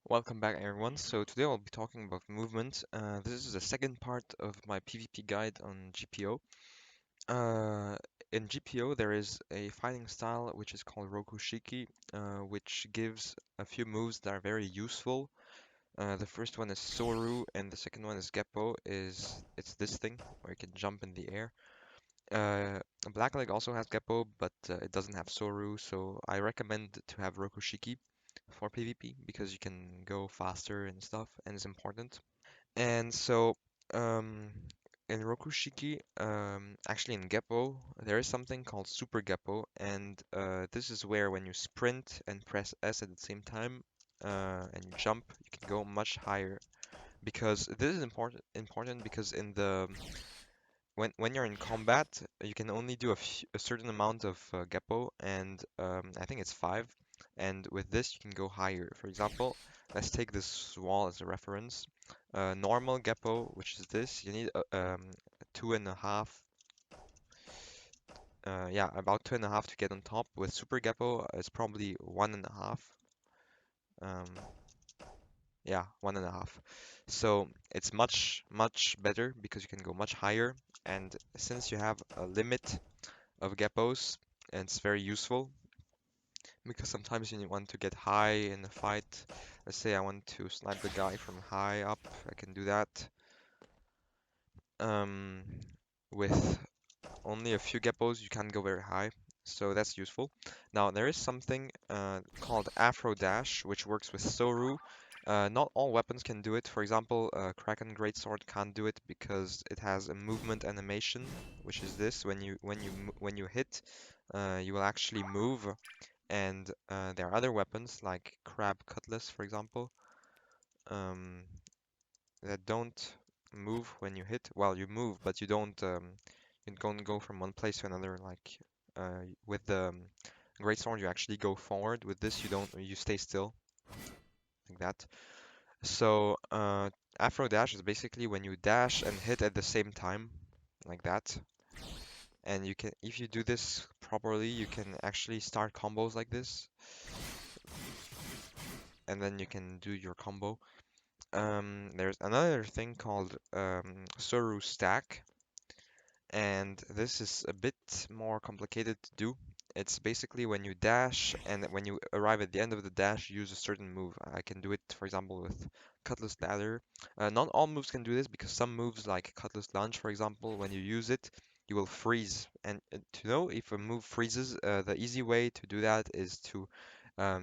Welcome back everyone. So today I'll be talking about movement. This is the second part of my PvP guide on GPO. Uh, in GPO there is a fighting style which is called Rokushiki, which gives a few moves that are very useful. The first one is Soru and the second one is Geppo. It's this thing where you can jump in the air. Uh, Blackleg also has Geppo, but it doesn't have Soru, so I recommend to have Rokushiki for PvP because you can go faster and stuff, and it's important. And so, um, in Rokushiki, actually in Geppo, there is something called Super Geppo, and this is where when you sprint and press S at the same time, and you jump, you can go much higher. Because this is important because in the when you're in combat, you can only do a certain amount of Geppo, and I think it's five. And with this, you can go higher. For example, let's take this wall as a reference. Normal Geppo, which is this, you need two and a half. Yeah, about two and a half to get on top. With Super Geppo, it's probably one and a half. Um, yeah, one and a half. So it's much better because you can go much higher. And since you have a limit of Geppos, and it's very useful because sometimes you want to get high in a fight. Let's say I want to snipe the guy from high up, I can do that. Um, with only a few Geppos, you can't go very high, so that's useful. Now, there is something called Afro Dash, which works with Soru. Not all weapons can do it. For example, Kraken Greatsword can't do it because it has a movement animation, which is this. When you hit, you will actually move, and there are other weapons like Crab Cutlass, for example, um, that don't move when you hit. Well, you move, but you don't go from one place to another. Like with the Great Sword, you actually go forward. With this, you don't. You stay still like that. So Afro Dash is basically when you dash and hit at the same time, like that. And you can, if you do this properly, you can actually start combos like this, and then you can do your combo. There's another thing called Soru Stack, and this is a bit more complicated to do. It's basically when you dash and when you arrive at the end of the dash, use a certain move. I can do it, for example, with Cutlass Ladder. Not all moves can do this because some moves, like Cutlass Lunge, for example, when you use it, you will freeze. And to know if a move freezes, the easy way to do that is to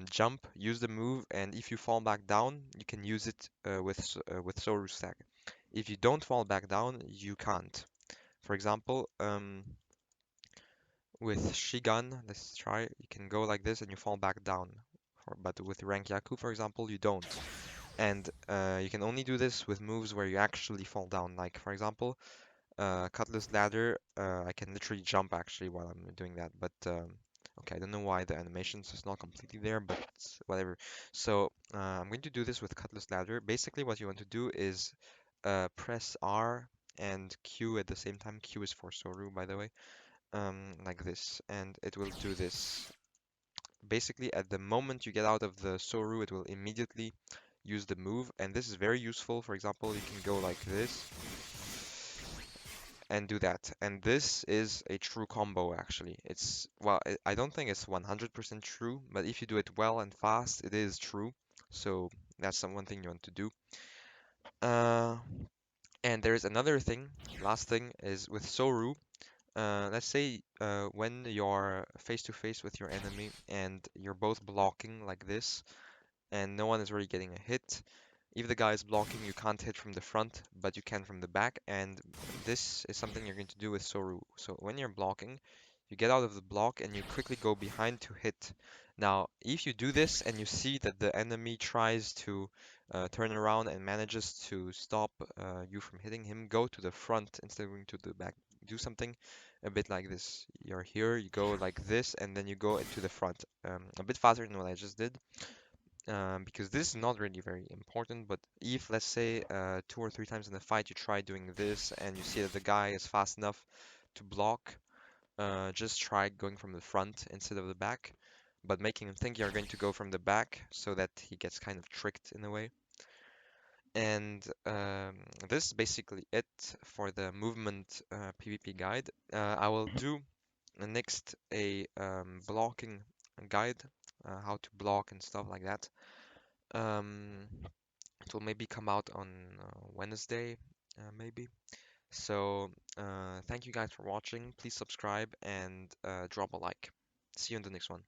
jump, use the move, and if you fall back down, you can use it with Soru Stack. If you don't fall back down, you can't. For example, with Shigan, let's try, you can go like this and you fall back down. But with Rank Yaku, for example, you don't. And you can only do this with moves where you actually fall down. Like, for example, Cutlass Ladder, I can literally jump actually while I'm doing that. But, okay, I don't know why the animations is not completely there, but whatever. So, I'm going to do this with Cutlass Ladder. Basically, what you want to do is press R and Q at the same time. Q is for Soru, by the way, like this, and it will do this. Basically, at the moment you get out of the Soru, it will immediately use the move, and this is very useful. For example, you can go like this and do that. And this is a true combo, actually. It's, well, I don't think it's 100% true, but if you do it well and fast, it is true. So that's some one thing you want to do. Uh, and there's another thing, last thing, is with Soru. Let's say when you're face to face with your enemy and you're both blocking like this, and no one is really getting a hit. If the guy is blocking, you can't hit from the front, but you can from the back, and this is something you're going to do with Soru. So when you're blocking, you get out of the block and you quickly go behind to hit. Now, if you do this and you see that the enemy tries to turn around and manages to stop you from hitting him, go to the front instead of going to the back. Do something a bit like this. You're here, you go like this, and then you go to the front. A bit faster than what I just did, because this is not really very important, but if, let's say, two or three times in the fight you try doing this and you see that the guy is fast enough to block, just try going from the front instead of the back. but making him think you're going to go from the back so that he gets kind of tricked in a way. And this is basically it for the movement PvP guide. I will do next a blocking guide, how to block and stuff like that. Um, it will maybe come out on Wednesday, maybe. So thank you guys for watching. Please subscribe and drop a like. See you in the next one.